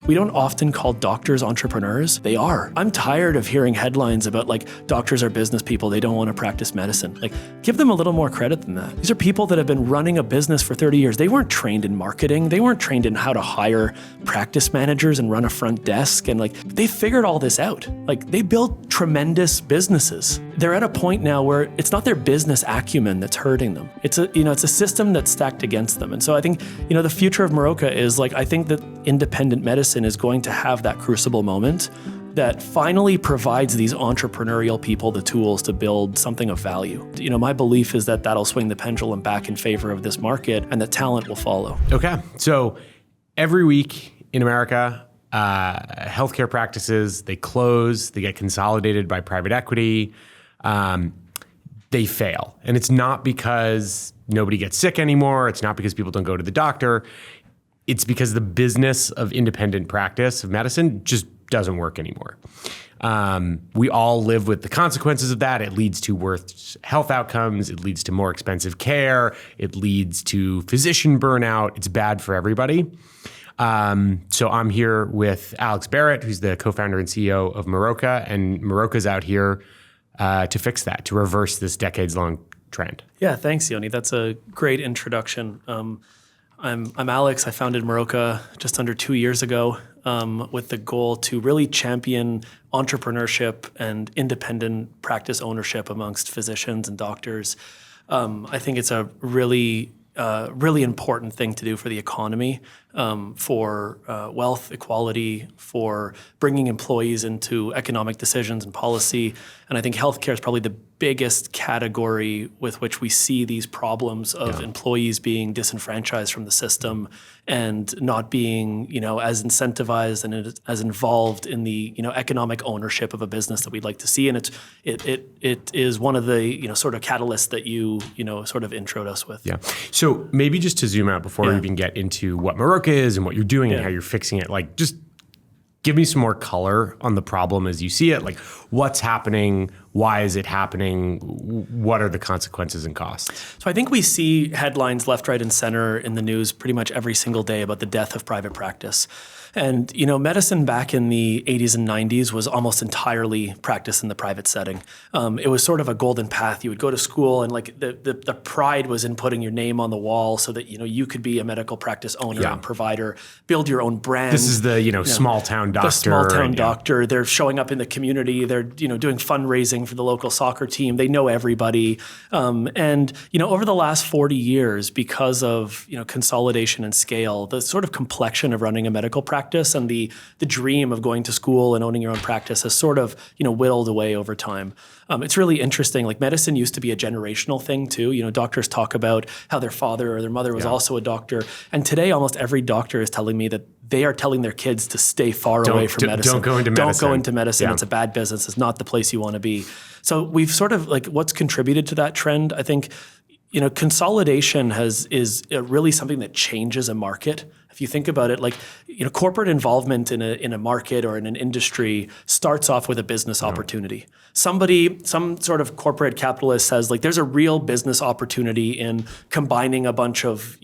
We don't often call doctors entrepreneurs. They are. I'm tired of hearing headlines about like doctors are business people. They don't want to practice medicine. Like, give them a little more credit than that. These are people that have been running a business for 30 years. They weren't trained in marketing. They weren't trained in how to hire practice managers and run a front desk. And like, they figured all this out. Like, they built tremendous businesses. They're at a point now where it's not their business acumen that's hurting them. It's a system that's stacked against them. And so I think, the future of Meroka is like, I think that independent medicine is going to have that crucible moment that finally provides these entrepreneurial people the tools to build something of value. My belief is that that'll swing the pendulum back in favor of this market and that talent will follow. Okay. So every week in America, healthcare practices, they close, they get consolidated by private equity, they fail. And it's not because nobody gets sick anymore. It's not because people don't go to the doctor. It's because the business of independent practice of medicine just doesn't work anymore. We all live with the consequences of that. It leads to worse health outcomes. It leads to more expensive care. It leads to physician burnout. It's bad for everybody. So I'm here with Alex Barrett, who's the co-founder and CEO of Meroka, and Meroka's out here to fix that, to reverse this decades-long trend. Yeah, thanks, Yoni. That's a great introduction. I'm Alex. I founded Meroka just under 2 years ago with the goal to really champion entrepreneurship and independent practice ownership amongst physicians and doctors. I think it's a really important thing to do for the economy, for wealth equality, for bringing employees into economic decisions and policy. And I think healthcare is probably the biggest category with which we see these problems of employees being disenfranchised from the system and not being, as incentivized and as involved in the, economic ownership of a business that we'd like to see. And it is one of the, sort of catalysts that you sort of introed us with. Yeah. So maybe just to zoom out before we even get into what Meroka is and what you're doing and how you're fixing it, like just give me some more color on the problem as you see it. Like, what's happening? Why is it happening? What are the consequences and costs? So I think we see headlines left, right, and center in the news pretty much every single day about the death of private practice. And, medicine back in the 80s and 90s was almost entirely practiced in the private setting. It was sort of a golden path. You would go to school and like the pride was in putting your name on the wall so that, you could be a medical practice owner and provider, build your own brand. This is the, small town doctor. The small town doctor. They're showing up in the community. They're, doing fundraising for the local soccer team. They know everybody. And over the last 40 years, because of, consolidation and scale, the sort of complexion of running a medical practice and the dream of going to school and owning your own practice has sort of, whittled away over time. It's really interesting. Like medicine used to be a generational thing too. Doctors talk about how their father or their mother was also a doctor. And today almost every doctor is telling me that they are telling their kids to stay far away from medicine. Don't go into medicine. Don't go into medicine. Yeah. It's a bad business. It's not the place you want to be. So we've sort of like what's contributed to that trend, I think, consolidation is really something that changes a market. If you think about it, like, corporate involvement in a market or in an industry starts off with a business opportunity. Some sort of corporate capitalist says, like, there's a real business opportunity in combining a bunch of,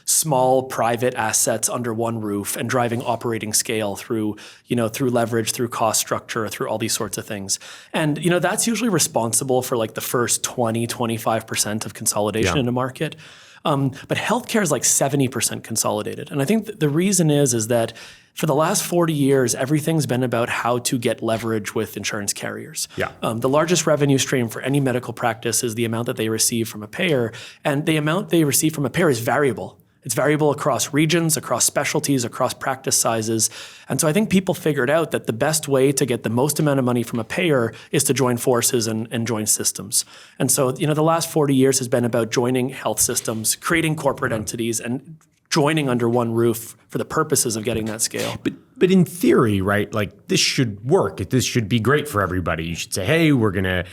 small private assets under one roof and driving operating scale through leverage, through cost structure, through all these sorts of things. And, that's usually responsible for like the first 25% of consolidation in a market. But healthcare is like 70% consolidated. And I think the reason is that for the last 40 years, everything's been about how to get leverage with insurance carriers. Yeah. The largest revenue stream for any medical practice is the amount that they receive from a payer. And the amount they receive from a payer is variable. It's variable across regions, across specialties, across practice sizes. And so I think people figured out that the best way to get the most amount of money from a payer is to join forces and join systems. And so, the last 40 years has been about joining health systems, creating corporate entities, and joining under one roof for the purposes of getting that scale. But in theory, right, like this should work. This should be great for everybody. You should say, hey, we're going to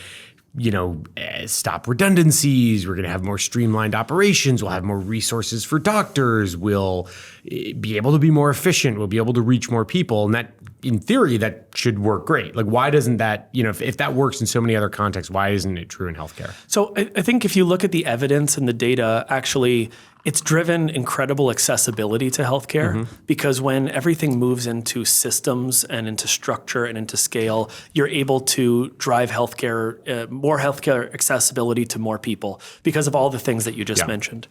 stop redundancies. We're going to have more streamlined operations. We'll have more resources for doctors. We'll be able to be more efficient. We'll be able to reach more people. And that, in theory, that should work great. Like, why doesn't that, if that works in so many other contexts, why isn't it true in healthcare? So I think if you look at the evidence and the data, actually, It's driven incredible accessibility to healthcare because when everything moves into systems and into structure and into scale, you're able to drive healthcare, more healthcare accessibility to more people because of all the things that you just mentioned.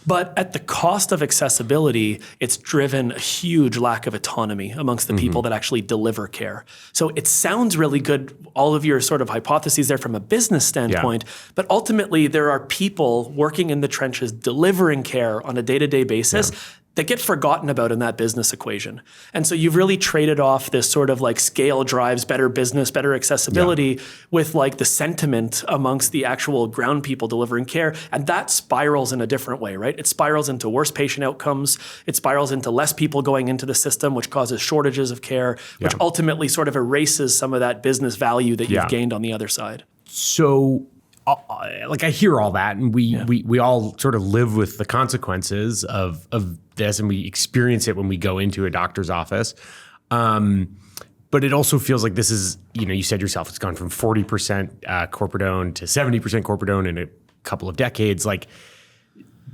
But at the cost of accessibility, it's driven a huge lack of autonomy amongst the people that actually deliver care. So it sounds really good, all of your sort of hypotheses there from a business standpoint, but ultimately there are people working in the trenches delivering care on a day-to-day basis that get forgotten about in that business equation. And so you've really traded off this sort of like scale drives better business, better accessibility with like the sentiment amongst the actual ground people delivering care. And that spirals in a different way, right? It spirals into worse patient outcomes. It spirals into less people going into the system, which causes shortages of care, which ultimately sort of erases some of that business value that you've gained on the other side. So like I hear all that, and we all sort of live with the consequences of this, and we experience it when we go into a doctor's office. But it also feels like this is, you said yourself, it's gone from 40% corporate owned to 70% corporate owned in a couple of decades. Like,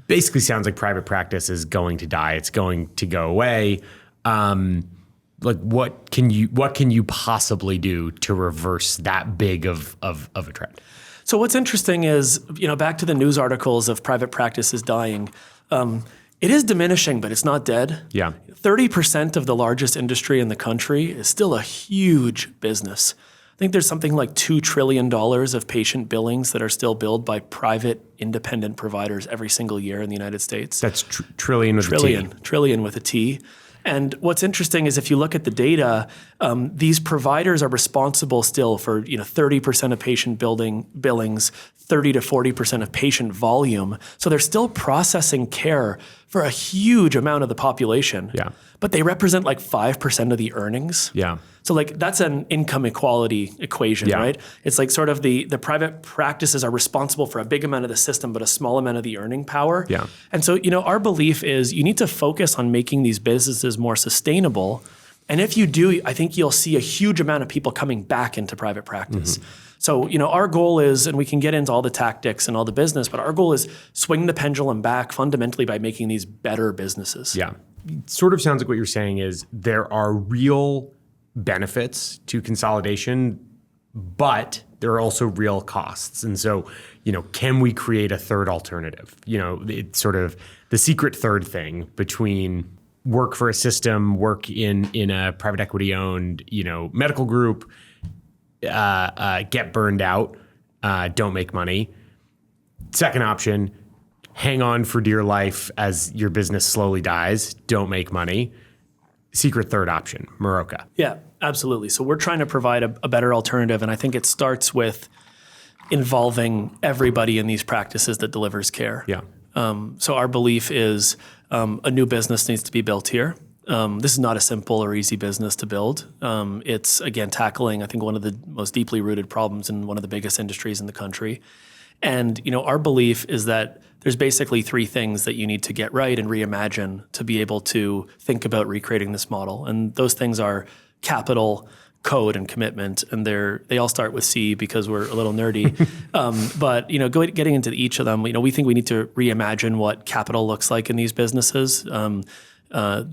basically sounds like private practice is going to die. It's going to go away. Like, what can you possibly do to reverse that big of a trend? So what's interesting is, back to the news articles of private practice is dying. It is diminishing, but it's not dead. 30% of the largest industry in the country is still a huge business. I think there's something like $2 trillion of patient billings that are still billed by private independent providers every single year in the United States. That's trillion with a T. Trillion with a T. And what's interesting is if you look at the data, these providers are responsible still for 30% of patient billings, 30 to 40% of patient volume. So they're still processing care for a huge amount of the population. But they represent like 5% of the earnings. So like that's an income equality equation, right? It's like sort of the private practices are responsible for a big amount of the system, but a small amount of the earning power. And so, our belief is you need to focus on making these businesses more sustainable. And if you do, I think you'll see a huge amount of people coming back into private practice. So, our goal is, and we can get into all the tactics and all the business, but our goal is swing the pendulum back fundamentally by making these better businesses. It sort of sounds like what you're saying is there are real benefits to consolidation, but there are also real costs. And so, can we create a third alternative? It's sort of the secret third thing between work for a system, work in a private equity owned, medical group, get burned out, don't make money. Second option, hang on for dear life as your business slowly dies, don't make money. Secret third option, Meroka. Yeah, absolutely. So we're trying to provide a better alternative, and I think it starts with involving everybody in these practices that delivers care. So our belief is a new business needs to be built here. This is not a simple or easy business to build. It's, again, tackling, I think, one of the most deeply rooted problems in one of the biggest industries in the country. And, our belief is that there's basically three things that you need to get right and reimagine to be able to think about recreating this model. And those things are capital, code, and commitment. And they all start with C because we're a little nerdy. But, getting into each of them, we think we need to reimagine what capital looks like in these businesses.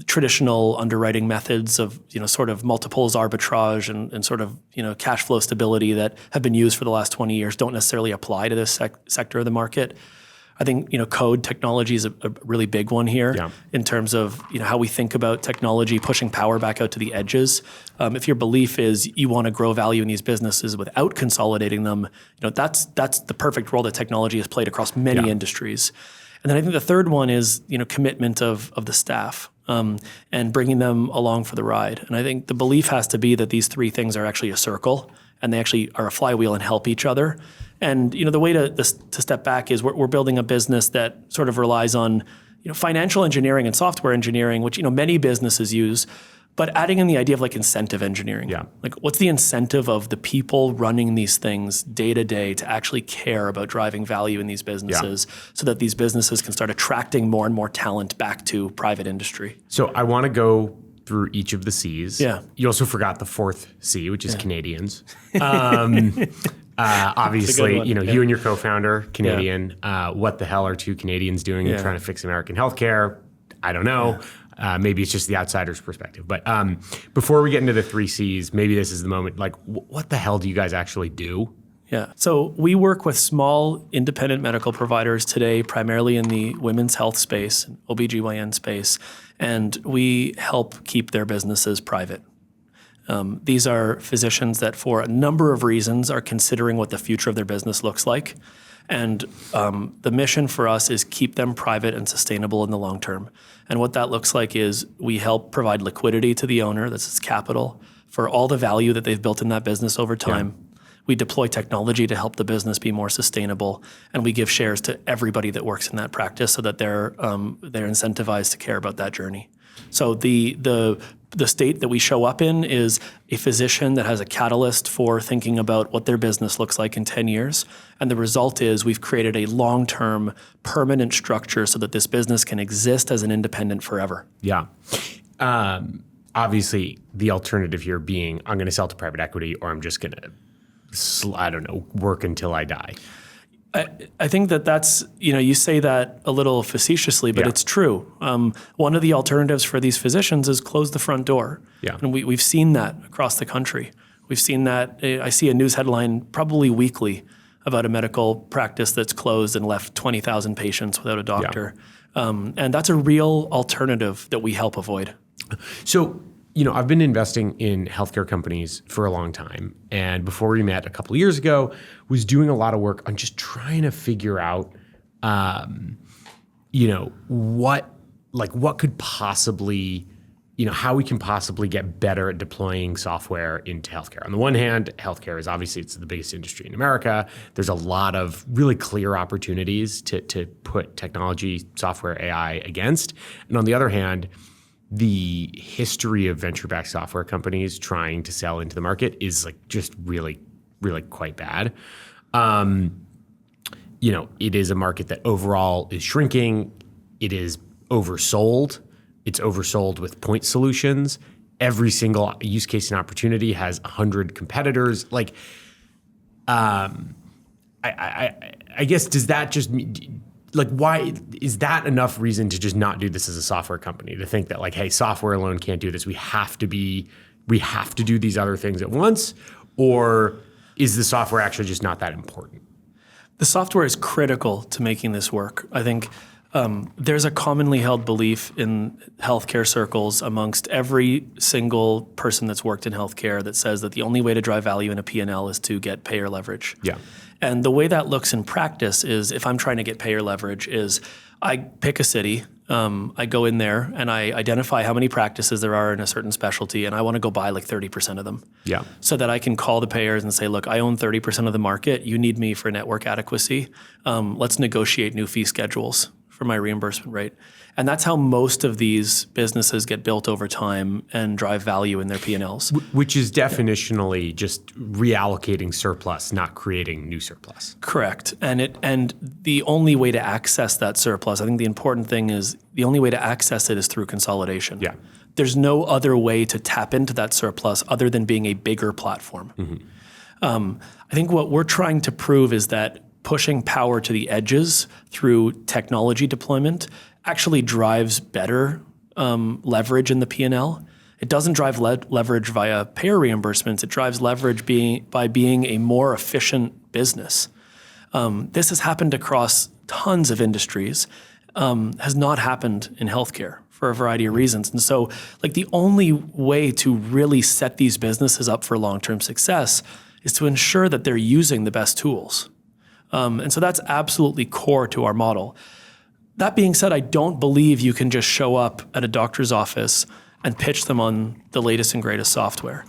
Traditional underwriting methods of, sort of multiples arbitrage and sort of, cash flow stability that have been used for the last 20 years don't necessarily apply to this sector of the market. I think, code technology is a really big one here in terms of, how we think about technology, pushing power back out to the edges. If your belief is you want to grow value in these businesses without consolidating them, that's the perfect role that technology has played across many industries. And then I think the third one is, commitment of the staff and bringing them along for the ride. And I think the belief has to be that these three things are actually a circle and they actually are a flywheel and help each other. And, the way to step back is we're building a business that sort of relies on, financial engineering and software engineering, which, many businesses use, but adding in the idea of like incentive engineering. Like what's the incentive of the people running these things day to day to actually care about driving value in these businesses so that these businesses can start attracting more and more talent back to private industry? So I want to go through each of the C's. You also forgot the fourth C, which is Canadians. Obviously, one. you and your co-founder, Canadian. What the hell are two Canadians doing and trying to fix American healthcare? I don't know. Maybe it's just the outsider's perspective. But before we get into the 3 C's, maybe this is the moment. Like, what the hell do you guys actually do? Yeah. So we work with small independent medical providers today, primarily in the women's health space, OBGYN space, and we help keep their businesses private. These are physicians that for a number of reasons are considering what the future of their business looks like. And the mission for us is keep them private and sustainable in the long term. And what that looks like is we help provide liquidity to the owner, that's its capital, for all the value that they've built in that business over time. Yeah. We deploy technology to help the business be more sustainable, and we give shares to everybody that works in that practice so that they're incentivized to care about that journey. So the state that we show up in is a physician that has a catalyst for thinking about what their business looks like in 10 years. And the result is we've created a long-term permanent structure so that this business can exist as an independent forever. Yeah. Obviously, the alternative here being I'm going to sell to private equity or I'm just going to, work until I die. I think that's, you say that a little facetiously, but it's true. One of the alternatives for these physicians is close the front door. Yeah. And we've seen that across the country. We've seen that. I see a news headline probably weekly about a medical practice that's closed and left 20,000 patients without a doctor. Yeah. And that's a real alternative that we help avoid. So, I've been investing in healthcare companies for a long time. And before we met a couple of years ago, was doing a lot of work on just trying to figure out, what could possibly, how we can possibly get better at deploying software into healthcare. On the one hand, healthcare is obviously, it's the biggest industry in America. There's a lot of really clear opportunities to put technology, software, AI against. And on the other hand, the history of venture-backed software companies trying to sell into the market is just really, really quite bad. It is a market that overall is shrinking. It is oversold. It's oversold with point solutions. Every single use case and opportunity has 100 competitors. I guess, does that just mean, why is that enough reason to just not do this as a software company, to think that hey, software alone can't do this. We have to do these other things at once, or is the software actually just not that important? The software is critical to making this work. I think there's a commonly held belief in healthcare circles amongst every single person that's worked in healthcare that says that the only way to drive value in a P&L is to get payer leverage. Yeah. And the way that looks in practice is, if I'm trying to get payer leverage, is I pick a city, I go in there and I identify how many practices there are in a certain specialty, and I want to go buy 30% of them. Yeah. So that I can call the payers and say, look, I own 30% of the market. You need me for network adequacy. Let's negotiate new fee schedules for my reimbursement rate. And that's how most of these businesses get built over time and drive value in their P&Ls. Which is definitionally just reallocating surplus, not creating new surplus. Correct. And the only way to access that surplus, I think the important thing is the only way to access it is through consolidation. Yeah. There's no other way to tap into that surplus other than being a bigger platform. Mm-hmm. I think what we're trying to prove is that pushing power to the edges through technology deployment actually drives better leverage in the P&L. It doesn't drive leverage via payer reimbursements. It drives leverage by being a more efficient business. This has happened across tons of industries, has not happened in healthcare for a variety of reasons. And so the only way to really set these businesses up for long-term success is to ensure that they're using the best tools. And so that's absolutely core to our model. That being said, I don't believe you can just show up at a doctor's office and pitch them on the latest and greatest software.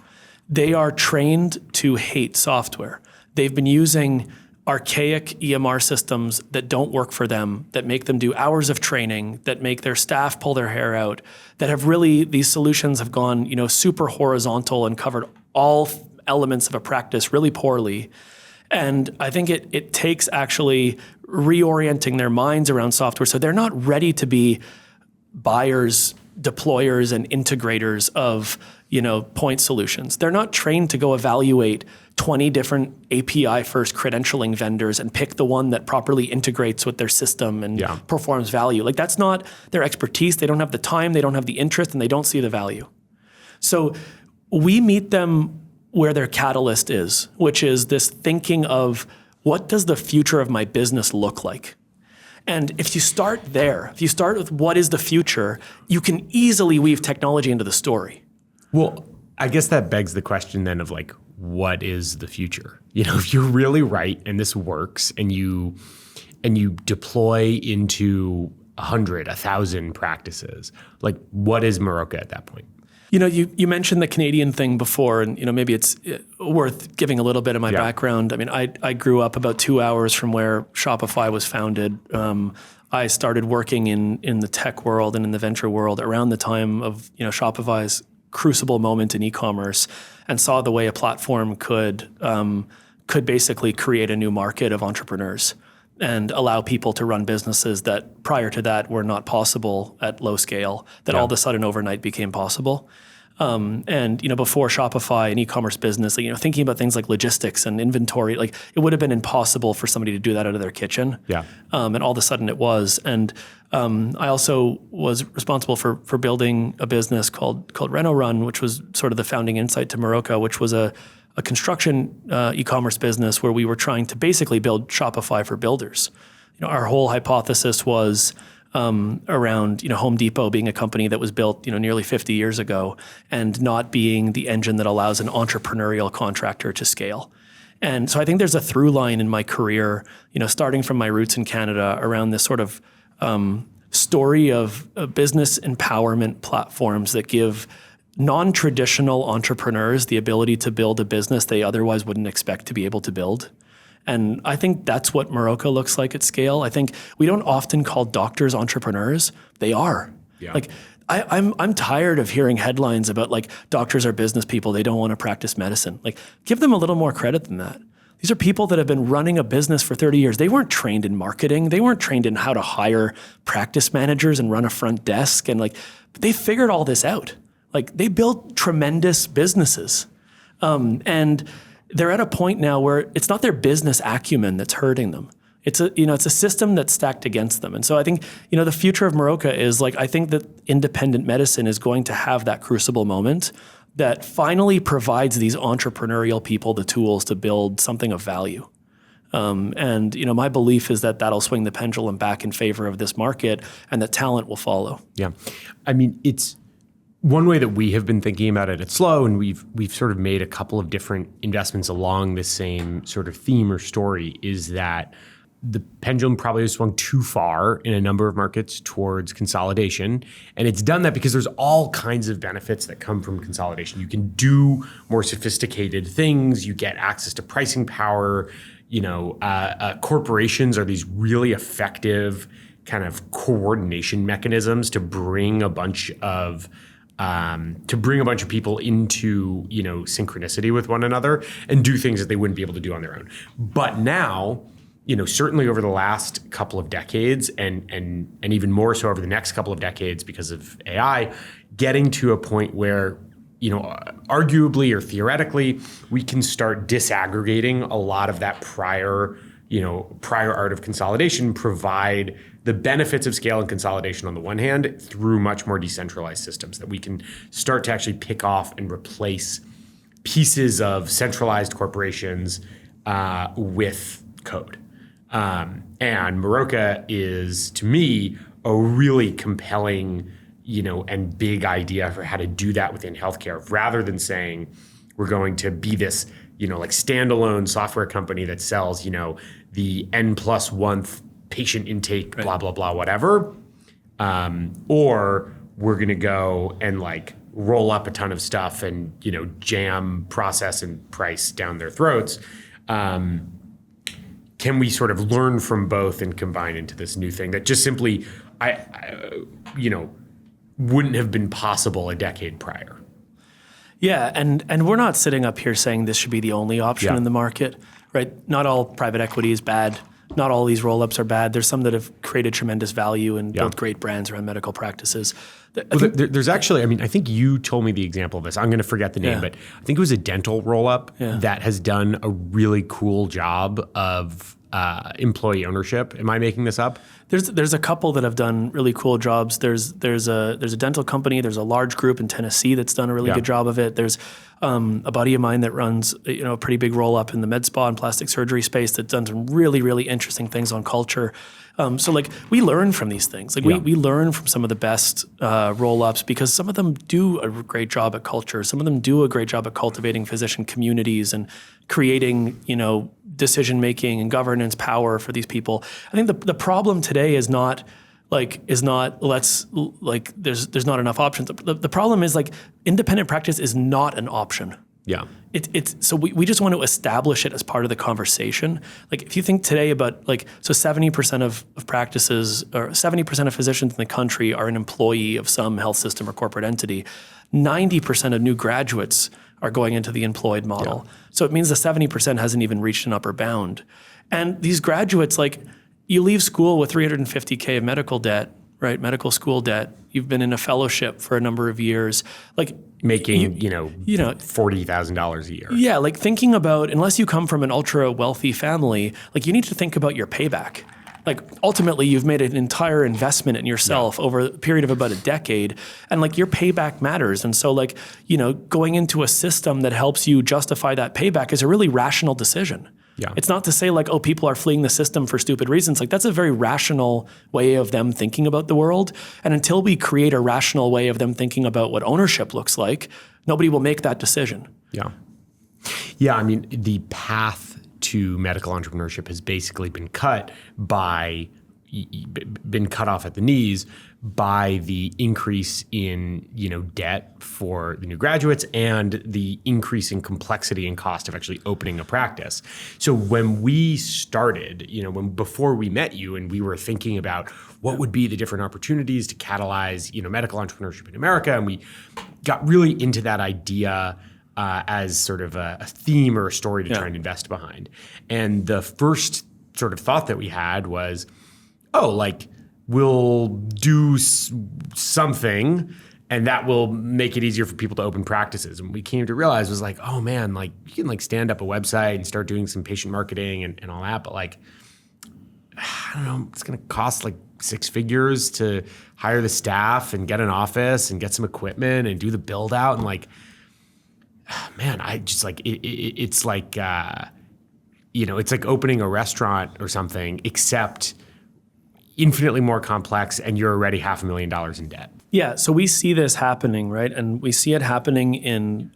They are trained to hate software. They've been using archaic EMR systems that don't work for them, that make them do hours of training, that make their staff pull their hair out, that have really, these solutions have gone, super horizontal and covered all elements of a practice really poorly. And I think it takes actually reorienting their minds around software so they're not ready to be buyers deployers and integrators of, point solutions. They're not trained to go evaluate 20 different API first credentialing vendors and pick the one that properly integrates with their system and performs value. Like, that's not their expertise. They don't have the time, they don't have the interest, and they don't see the value. So we meet them where their catalyst is, which is this thinking of, what does the future of my business look like? And if you start there, if you start with what is the future, you can easily weave technology into the story. Well, I guess that begs the question then of like, what is the future? If you're really right and this works and you deploy into 100, 1,000 practices, like what is Meroka at that point? You mentioned the Canadian thing before, and maybe it's worth giving a little bit of my background. I mean, I grew up about 2 hours from where Shopify was founded. I started working in the tech world and in the venture world around the time of Shopify's crucible moment in e-commerce, and saw the way a platform could basically create a new market of entrepreneurs and allow people to run businesses that prior to that were not possible at low scale, that all of a sudden overnight became possible. And before Shopify, an e-commerce business, thinking about things like logistics and inventory, like it would have been impossible for somebody to do that out of their kitchen. Yeah. And all of a sudden it was. And I also was responsible for building a business called Reno Run, which was sort of the founding insight to Meroka, which was a construction e-commerce business where we were trying to basically build Shopify for builders. Our whole hypothesis was around Home Depot being a company that was built nearly 50 years ago and not being the engine that allows an entrepreneurial contractor to scale. And so I think there's a through line in my career, starting from my roots in Canada around this sort of story of business empowerment platforms that give non-traditional entrepreneurs the ability to build a business they otherwise wouldn't expect to be able to build. And I think that's what Meroka looks like at scale. I think we don't often call doctors entrepreneurs. They are. Yeah. Like I'm tired of hearing headlines about like doctors are business people. They don't want to practice medicine. Like, give them a little more credit than that. These are people that have been running a business for 30 years. They weren't trained in marketing. They weren't trained in how to hire practice managers and run a front desk. And but they figured all this out. Like, they built tremendous businesses. And they're at a point now where it's not their business acumen that's hurting them. It's a system that's stacked against them. And so I think, the future of Meroka is I think that independent medicine is going to have that crucible moment that finally provides these entrepreneurial people the tools to build something of value. And my belief is that that'll swing the pendulum back in favor of this market and that talent will follow. Yeah. I mean, it's one way that we have been thinking about it at Slow, and we've sort of made a couple of different investments along the same sort of theme or story, is that the pendulum probably has swung too far in a number of markets towards consolidation. And it's done that because there's all kinds of benefits that come from consolidation. You can do more sophisticated things. You get access to pricing power. Corporations are these really effective kind of coordination mechanisms to bring a bunch of people into, synchronicity with one another and do things that they wouldn't be able to do on their own. But now, certainly over the last couple of decades and even more so over the next couple of decades because of AI, getting to a point where, arguably or theoretically, we can start disaggregating a lot of that prior art of consolidation, provide the benefits of scale and consolidation on the one hand through much more decentralized systems that we can start to actually pick off and replace pieces of centralized corporations with code. And Meroka is, to me, a really compelling, and big idea for how to do that within healthcare, rather than saying we're going to be this, standalone software company that sells, the N+1 patient intake, blah, blah, blah, whatever. Or we're going to go and roll up a ton of stuff and, jam process and price down their throats. Can we sort of learn from both and combine into this new thing that just simply, wouldn't have been possible a decade prior? Yeah, and we're not sitting up here saying this should be the only option in the market, right? Not all private equity is bad. not all these roll-ups are bad. There's some that have created tremendous value and built great brands around medical practices. There's actually, I think you told me the example of this. I'm going to forget the name, but I think it was a dental roll-up that has done a really cool job of employee ownership. Am I making this up? There's a couple that have done really cool jobs. There's a dental company. There's a large group in Tennessee that's done a really good job of it. There's a buddy of mine that runs a pretty big roll up in the med spa and plastic surgery space that's done some really, really interesting things on culture. So like we learn from these things. Like we learn from some of the best roll-ups because some of them do a great job at culture. Some of them do a great job at cultivating physician communities and creating, decision making and governance power for these people. I think the problem today is not there's not enough options. The problem is like independent practice is not an option. Yeah. So we just want to establish it as part of the conversation. Like if you think today about 70% of practices or 70% of physicians in the country are an employee of some health system or corporate entity. 90% of new graduates are going into the employed model. Yeah. So it means the 70% hasn't even reached an upper bound. And these graduates, you leave school with $350K of medical debt, right? Medical school debt. You've been in a fellowship for a number of years. Making, $40,000 a year. Yeah, thinking about, unless you come from an ultra wealthy family, you need to think about your payback. Ultimately, you've made an entire investment in yourself over a period of about a decade, and your payback matters. And so going into a system that helps you justify that payback is a really rational decision. Yeah. It's not to say people are fleeing the system for stupid reasons. That's a very rational way of them thinking about the world. And until we create a rational way of them thinking about what ownership looks like, nobody will make that decision. Yeah. Yeah, the path to medical entrepreneurship has basically been cut off at the knees by the increase in debt for the new graduates and the increasing complexity and cost of actually opening a practice. So when we started, before we met you and we were thinking about what would be the different opportunities to catalyze medical entrepreneurship in America, and we got really into that idea as sort of a theme or a story to try and invest behind. And the first sort of thought that we had was, we'll do something and that will make it easier for people to open practices. And we came to realize was you can stand up a website and start doing some patient marketing and all that. But I don't know, it's going to cost 6 figures to hire the staff and get an office and get some equipment and do the build out. And I just it's like opening a restaurant or something, except infinitely more complex, and you're already $500,000 in debt. Yeah, so we see this happening, right? And we see it happening in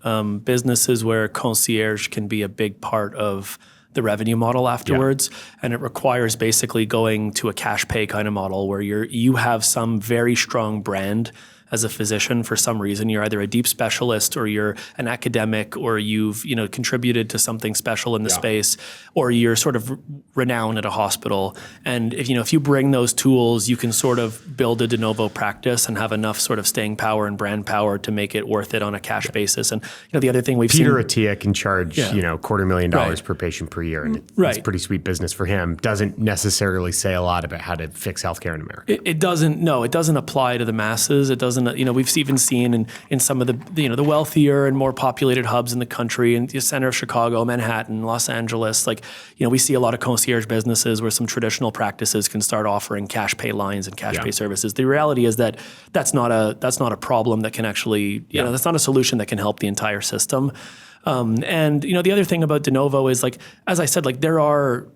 businesses where concierge can be a big part of the revenue model afterwards. Yeah. And it requires basically going to a cash pay kind of model where you have some very strong brand as a physician. For some reason, you're either a deep specialist or you're an academic or you've contributed to something special in the space, or you're sort of renowned at a hospital. And if you bring those tools, you can sort of build a de novo practice and have enough sort of staying power and brand power to make it worth it on a cash basis. And the other thing we've seen, Peter Attia can charge $250,000 per patient per year, and it's pretty sweet business for him. Doesn't necessarily say a lot about how to fix healthcare in America. It doesn't. No, it doesn't apply to the masses. It doesn't. We've even seen in some of the wealthier and more populated hubs in the country, in the center of Chicago, Manhattan, Los Angeles. We see a lot of concierge businesses where some traditional practices can start offering cash pay lines and cash pay services. The reality is that that's not a problem that can actually that's not a solution that can help the entire system. And the other thing about de novo is as I said, there are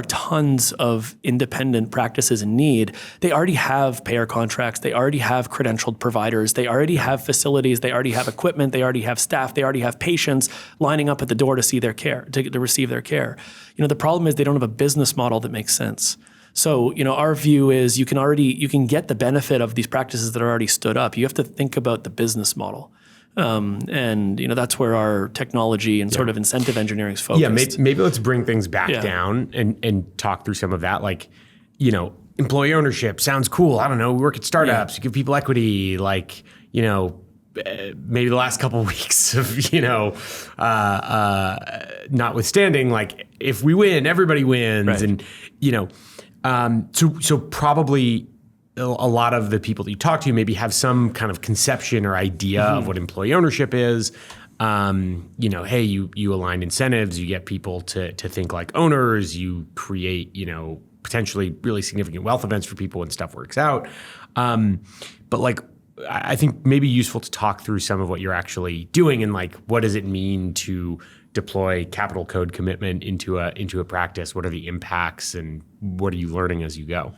tons of independent practices in need. They already have payer contracts. They already have credentialed providers. They already have facilities. They already have equipment. They already have staff. They already have patients lining up at the door to see their care, to receive their care. The problem is they don't have a business model that makes sense. So, our view is you can get the benefit of these practices that are already stood up. You have to think about the business model. And that's where our technology and sort of incentive engineering is focused. Yeah, maybe let's bring things back down and talk through some of that. Employee ownership sounds cool. I don't know. We work at startups. You give people equity. Maybe the last couple of weeks of notwithstanding, if we win, everybody wins. Right. And, so probably a lot of the people that you talk to maybe have some kind of conception or idea of what employee ownership is. Hey, you align incentives, you get people to think like owners, you create, potentially really significant wealth events for people when stuff works out. But like, I think maybe useful to talk through some of what you're actually doing and like, what does it mean to deploy capital code commitment into a practice? What are the impacts and what are you learning as you go?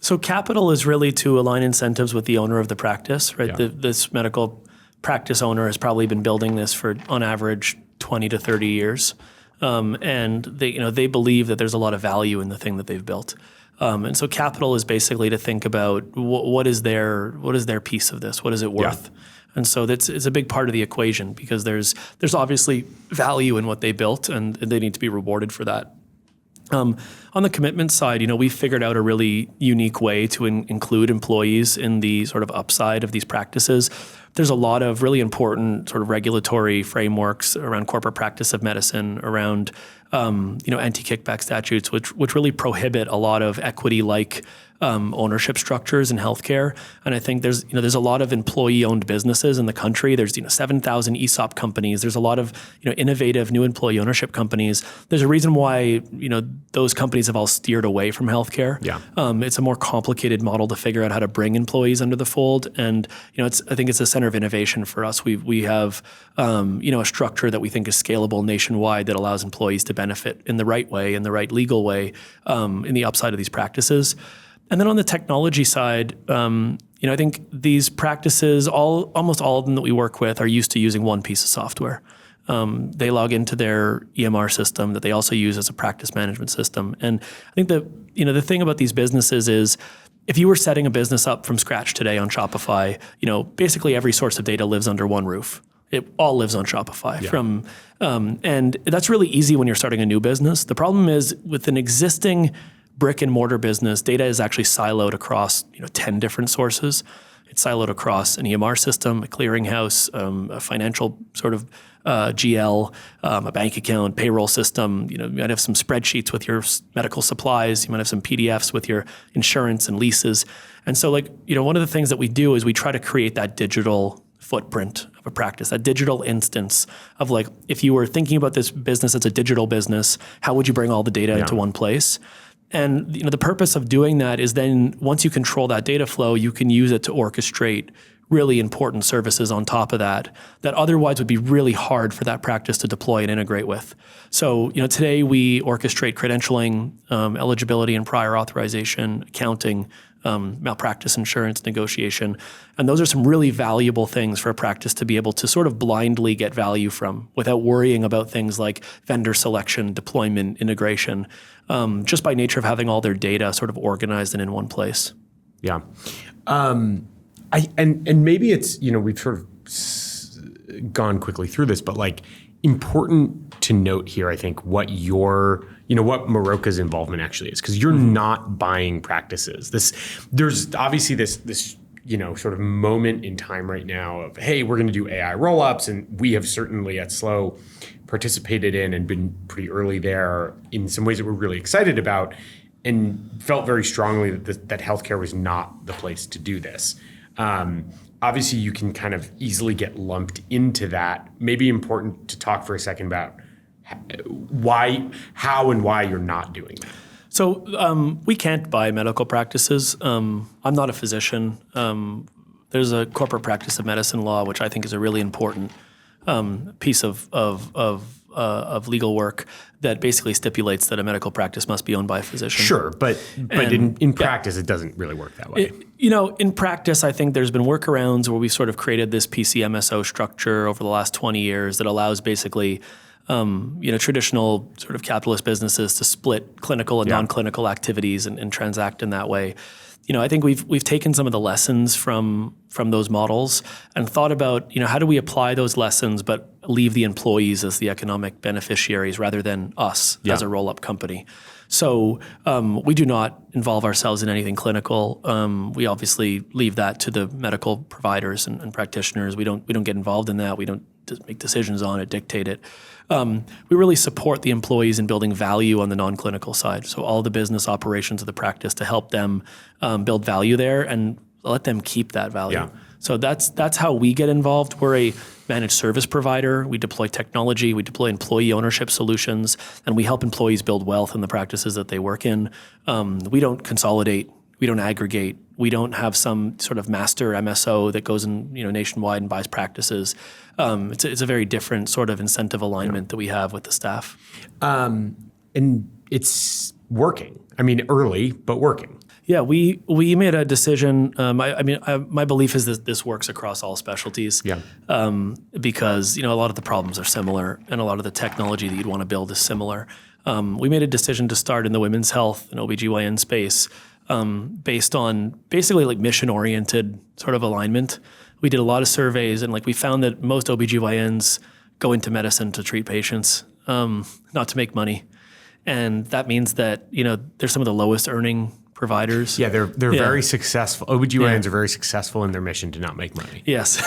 So capital is really to align incentives with the owner of the practice, right? Yeah. This medical practice owner has probably been building this for, on average, 20 to 30 years. And they believe that there's a lot of value in the thing that they've built. And so capital is basically to think about what is their piece of this? What is it worth? Yeah. And so it's a big part of the equation because there's obviously value in what they built and they need to be rewarded for that. On the commitment side, we've figured out a really unique way to include employees in the sort of upside of these practices. There's a lot of really important sort of regulatory frameworks around corporate practice of medicine, around anti-kickback statutes, which really prohibit a lot of equity-like ownership structures in healthcare. And I think there's a lot of employee-owned businesses in the country. There's 7,000 ESOP companies. There's a lot of innovative new employee ownership companies. There's a reason why those companies have all steered away from healthcare. Yeah. It's a more complicated model to figure out how to bring employees under the fold. And I think it's a center of innovation for us. We have a structure that we think is scalable nationwide that allows employees to benefit in the right way, in the right legal way, in the upside of these practices. And then on the technology side, I think these practices, almost all of them that we work with, are used to using one piece of software. They log into their EMR system that they also use as a practice management system. And I think the thing about these businesses is, if you were setting a business up from scratch today on Shopify, basically every source of data lives under one roof. It all lives on Shopify. Yeah. And that's really easy when you're starting a new business. The problem is with an existing brick and mortar business, data is actually siloed across 10 different sources. It's siloed across an EMR system, a clearinghouse, a financial sort of GL, a bank account, payroll system. You might have some spreadsheets with your medical supplies. You might have some PDFs with your insurance and leases. And so one of the things that we do is we try to create that digital footprint of a practice, that digital instance of if you were thinking about this business as a digital business, how would you bring all the data into one place? And the purpose of doing that is then once you control that data flow, you can use it to orchestrate really important services on top of that otherwise would be really hard for that practice to deploy and integrate with. So today we orchestrate credentialing, eligibility and prior authorization, accounting, malpractice insurance negotiation. And those are some really valuable things for a practice to be able to sort of blindly get value from without worrying about things like vendor selection, deployment, integration, just by nature of having all their data sort of organized and in one place. Yeah. And maybe it's, we've sort of gone quickly through this, but important to note here, I think, what what Meroka's involvement actually is, because you're not buying practices. There's obviously this sort of moment in time right now of, hey, we're going to do AI rollups, and we have certainly at Slow participated in and been pretty early there in some ways that we're really excited about, and felt very strongly that healthcare was not the place to do this. Obviously, you can kind of easily get lumped into that. Maybe important to talk for a second about how and why you're not doing that. So we can't buy medical practices. I'm not a physician. There's a corporate practice of medicine law, which I think is a really important piece of legal work that basically stipulates that a medical practice must be owned by a physician. Sure, but in practice, it doesn't really work that way. In practice, I think there's been workarounds where we sort of created this PCMSO structure over the last 20 years that allows basically traditional sort of capitalist businesses to split clinical and non-clinical activities and transact in that way. I think we've taken some of the lessons from those models and thought about, how do we apply those lessons but leave the employees as the economic beneficiaries rather than us as a roll-up company. So we do not involve ourselves in anything clinical. We obviously leave that to the medical providers and practitioners. We don't get involved in that. We don't make decisions on it, dictate it. We really support the employees in building value on the non-clinical side. So all the business operations of the practice to help them build value there and let them keep that value. Yeah. So that's how we get involved. We're a managed service provider. We deploy technology, we deploy employee ownership solutions, and we help employees build wealth in the practices that they work in. We don't consolidate, we don't aggregate, we don't have some sort of master MSO that goes in nationwide and buys practices. It's a very different sort of incentive alignment that we have with the staff. And it's working. I mean, early, but working. Yeah, we made a decision. My belief is that this works across all specialties. Yeah. Because a lot of the problems are similar, and a lot of the technology that you'd want to build is similar. We made a decision to start in the women's health and OBGYN space based on basically like mission-oriented sort of alignment. We did a lot of surveys, and we found that most OBGYNs go into medicine to treat patients, not to make money, and that means that they're some of the lowest earning providers. Yeah, they're very successful. OBGYNs are very successful in their mission to not make money. Yes,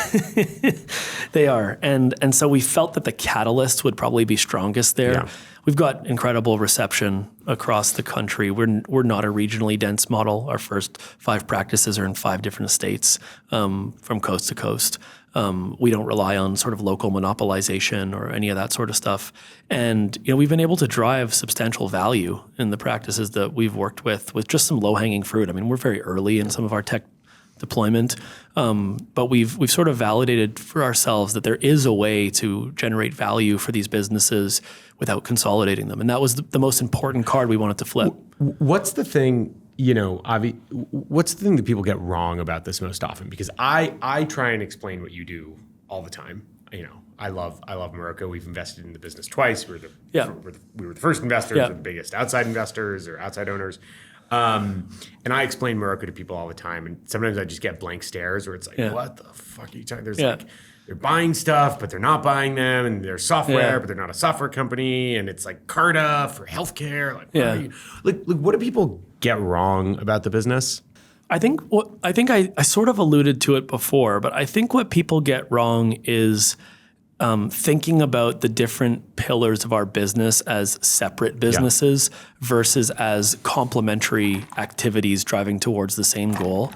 they are. And so we felt that the catalysts would probably be strongest there. Yeah. We've got incredible reception across the country. We're not a regionally dense model. Our first 5 practices are in 5 different states from coast to coast. We don't rely on sort of local monopolization or any of that sort of stuff. And we've been able to drive substantial value in the practices that we've worked with just some low-hanging fruit. I mean, we're very early in some of our tech deployment, but we've sort of validated for ourselves that there is a way to generate value for these businesses without consolidating them. And that was the most important card we wanted to flip. What's the thing? Avi, what's the thing that people get wrong about this most often? Because I try and explain what you do all the time. I love Meroka. We've invested in the business twice. We were the first investors, we're the biggest outside investors or outside owners. And I explain Meroka to people all the time. And sometimes I just get blank stares where it's like, what the fuck are you talking? There's they're buying stuff, but they're not buying them. And they're software, but they're not a software company. And it's like Carta for healthcare. What do people get wrong about the business? I think I sort of alluded to it before, but I think what people get wrong is thinking about the different pillars of our business as separate businesses versus as complementary activities driving towards the same goal.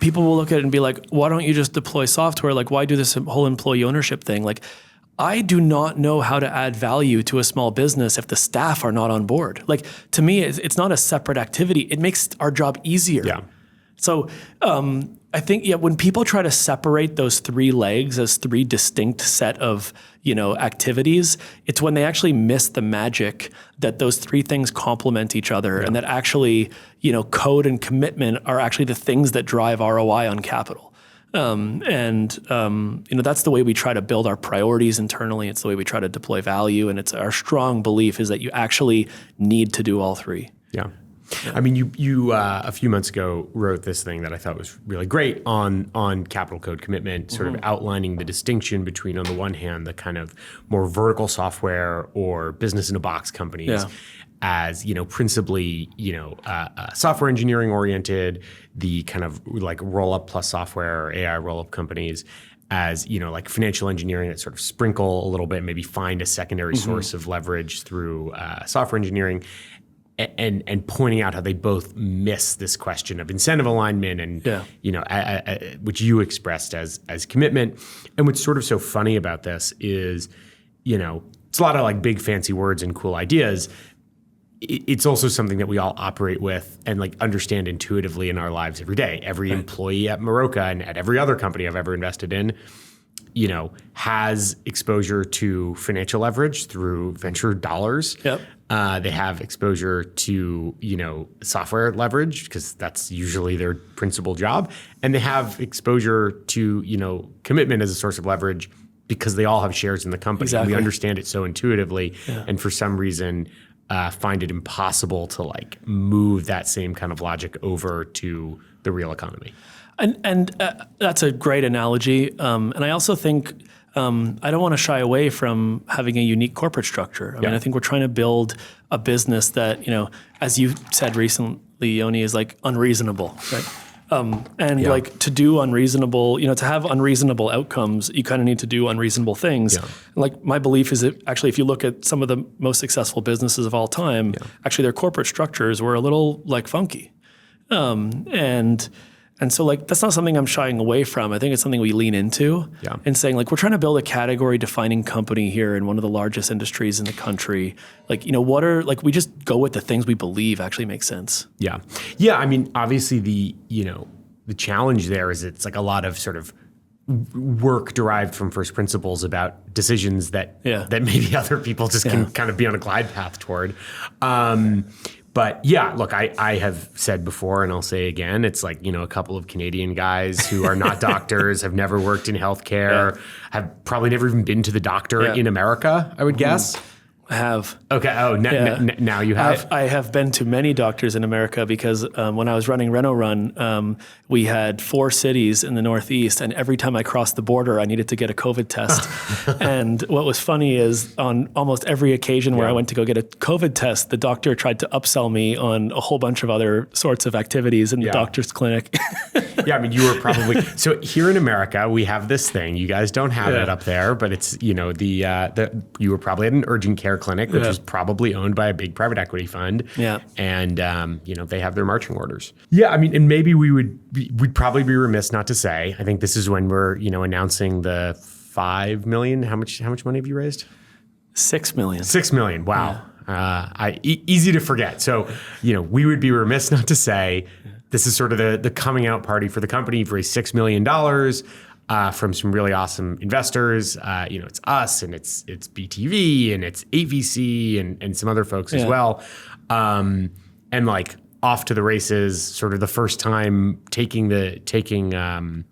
People will look at it and be like, why don't you just deploy software? Why do this whole employee ownership thing? I do not know how to add value to a small business if the staff are not on board. To me, it's not a separate activity. It makes our job easier. Yeah. So I think when people try to separate those 3 legs as 3 distinct set of activities, it's when they actually miss the magic that those 3 things complement each other, and that actually code and commitment are actually the things that drive ROI on capital. That's the way we try to build our priorities internally. It's the way we try to deploy value, and it's our strong belief is that you actually need to do all 3. Yeah. I mean, you a few months ago wrote this thing that I thought was really great on capital code commitment, sort of outlining the distinction between, on the one hand, the kind of more vertical software or business in a box companies as, principally, software engineering oriented, the kind of like roll up plus software or AI roll up companies as, like financial engineering that sort of sprinkle a little bit, maybe find a secondary source of leverage through software engineering. And pointing out how they both miss this question of incentive alignment and which you expressed as commitment. And what's sort of so funny about this is, it's a lot of big fancy words and cool ideas. It's also something that we all operate with and understand intuitively in our lives every day. Every employee at Meroka and at every other company I've ever invested in, has exposure to financial leverage through venture dollars. Yep. They have exposure to, software leverage because that's usually their principal job. And they have exposure to, commitment as a source of leverage because they all have shares in the company. Exactly. We understand it so intuitively. Yeah. And for some reason, find it impossible to move that same kind of logic over to the real economy. And that's a great analogy. And I also think I don't want to shy away from having a unique corporate structure. I mean, I think we're trying to build a business that, as you said recently, Yoni, is unreasonable, right? And like to do unreasonable, to have unreasonable outcomes, you kind of need to do unreasonable things. And like my belief is that actually, if you look at some of the most successful businesses of all time, actually their corporate structures were a little like funky. And so like, that's not something I'm shying away from. I think it's something we lean into and saying like, we're trying to build a category defining company here in one of the largest industries in the country. Like, we just go with the things we believe actually make sense. Yeah. Yeah. I mean, obviously the challenge there is it's like a lot of sort of work derived from first principles about decisions that maybe other people just can kind of be on a glide path toward. But yeah, look, I have said before, and I'll say again, it's like, a couple of Canadian guys who are not doctors, have never worked in healthcare, have probably never even been to the doctor in America, I would guess. I have. Okay. Oh, now you have? I have been to many doctors in America because when I was running Reno Run, we had 4 cities in the Northeast, and every time I crossed the border, I needed to get a COVID test. And what was funny is on almost every occasion where I went to go get a COVID test, the doctor tried to upsell me on a whole bunch of other sorts of activities in the doctor's clinic. Yeah, I mean, you were probably so here in America. We have this thing. You guys don't have it up there, but it's you were probably at an urgent care clinic, which is probably owned by a big private equity fund. Yeah, and they have their marching orders. Yeah, I mean, and maybe we'd probably be remiss not to say. I think this is when we're announcing the $5 million. How much money have you raised? $6 million. $6 million. Wow. Yeah. Easy to forget. So we would be remiss not to say. This is sort of the coming out party for the company. You've raised $6 million from some really awesome investors. It's us and it's BTV and it's AVC and some other folks as well. And like off to the races, sort of the first time taking the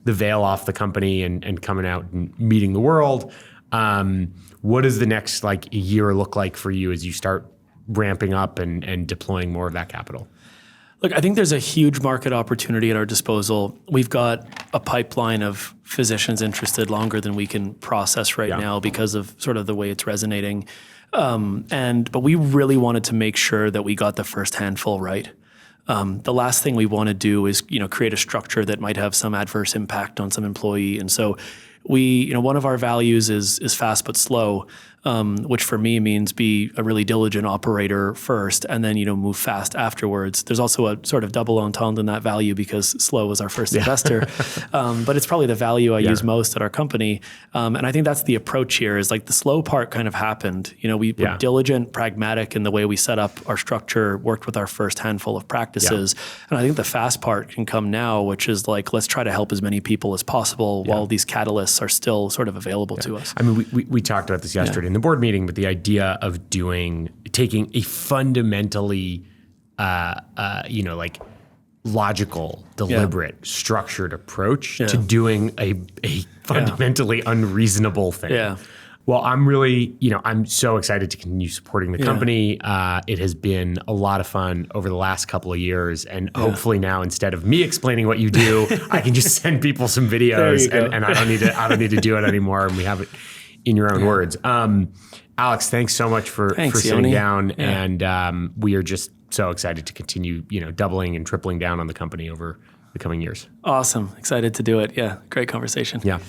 veil off the company and coming out and meeting the world. What does the next year look like for you as you start ramping up and deploying more of that capital? Look, I think there's a huge market opportunity at our disposal. We've got a pipeline of physicians interested longer than we can process right now because of sort of the way it's resonating. But we really wanted to make sure that we got the first handful right. The last thing we want to do is, create a structure that might have some adverse impact on some employee. And so one of our values is fast but slow, which for me means be a really diligent operator first and then, move fast afterwards. There's also a sort of double entendre in that value because slow was our first investor. But it's probably the value I use most at our company. And I think that's the approach here is like the slow part kind of happened. We were diligent, pragmatic in the way we set up our structure, worked with our first handful of practices. And I think the fast part can come now, which is like, let's try to help as many people as possible while these catalysts are still sort of available to us. I mean, we talked about this yesterday in the board meeting, but the idea of taking a fundamentally, logical, deliberate, structured approach to doing a fundamentally unreasonable thing. Yeah. Well, I'm really, I'm so excited to continue supporting the company. It has been a lot of fun over the last couple of years. And hopefully now, instead of me explaining what you do, I can just send people some videos and I don't need to do it anymore. And we have it in your own words. Alex, thanks so much for sitting Yoni. Down. Yeah. And we are just so excited to continue, doubling and tripling down on the company over the coming years. Awesome. Excited to do it. Yeah. Great conversation. Yeah.